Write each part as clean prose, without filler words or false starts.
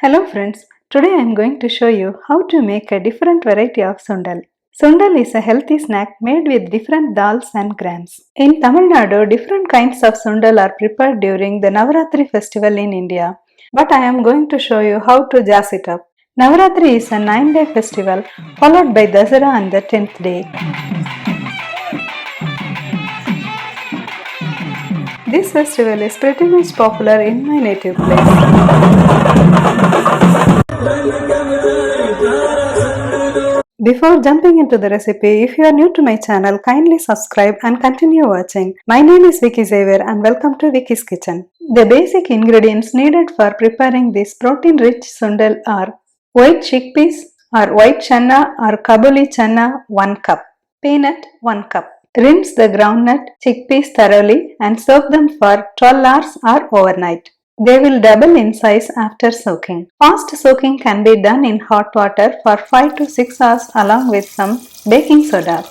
Hello friends, today I am going to show you how to make a different variety of sundal. Sundal is a healthy snack made with different dals and grains. In Tamilnadu, different kinds of sundal are prepared during the Navaratri festival in India, but I am going to show you how to jazz it up. Navaratri is a 9-day festival followed by Dasara on the 10th day. This festival is pretty much popular in my native place. Before jumping into the recipe, if you are new to my channel, kindly subscribe and continue watching. My name is Vikixavier and welcome to Vikixkitchen. The basic ingredients needed for preparing this protein-rich sundal are white chickpeas or white channa or kabuli channa 1 cup, peanut 1 cup. Rinse the groundnut chickpeas thoroughly and soak them for 12 hours or overnight. They will double in size after soaking. Fast soaking can be done in hot water for 5 to 6 hours along with some baking soda.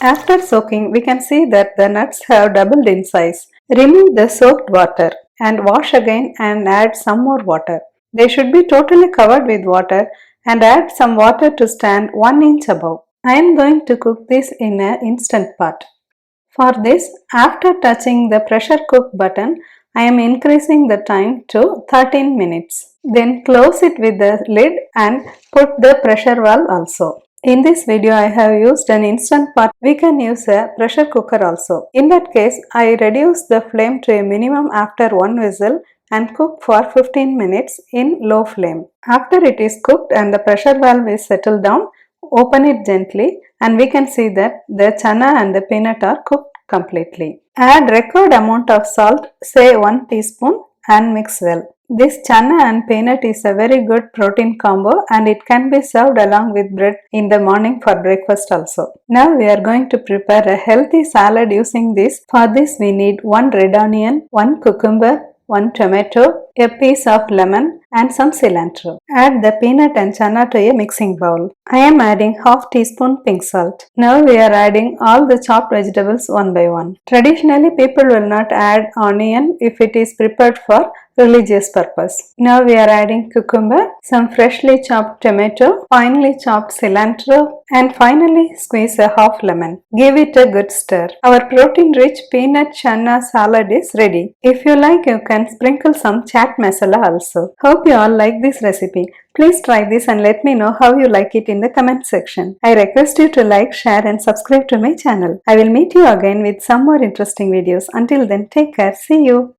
After soaking, we can see that the nuts have doubled in size. Remove the soaked water and wash again and add some more water. They should be totally covered with water and add some water to stand 1 inch above. I am going to cook this in an instant pot. For this, after touching the pressure cook button, I am increasing the time to 13 minutes. Then close it with the lid and put the pressure valve also. In this video, I have used an instant pot. We can use a pressure cooker also. In that case, I reduce the flame to a minimum after 1 whistle and cook for 15 minutes in low flame. After it is cooked and the pressure valve is settled down, open it gently and we can see that the channa and the peanut are cooked completely. Add required amount of salt, say 1 teaspoon, and mix well. This channa and peanut is a very good protein combo and it can be served along with bread in the morning for breakfast also. Now we are going to prepare a healthy salad using this. For this we need 1 red onion, 1 cucumber, 1 tomato, a piece of lemon and some cilantro. Add the peanut and channa to a mixing bowl. I am adding half teaspoon pink salt. Now we are adding all the chopped vegetables one by one. Traditionally people will not add onion if it is prepared for religious purpose. Now we are adding cucumber, some freshly chopped tomato, finely chopped cilantro and finally squeeze a half lemon. Give it a good stir. Our protein-rich peanut channa salad is ready. If you like, you can sprinkle some chaat masala also. Hope you all like this recipe. Please try this and let me know how you like it in the comment section. I request you to like, share and subscribe to my channel. I will meet you again with some more interesting videos. Until then, take care. See you.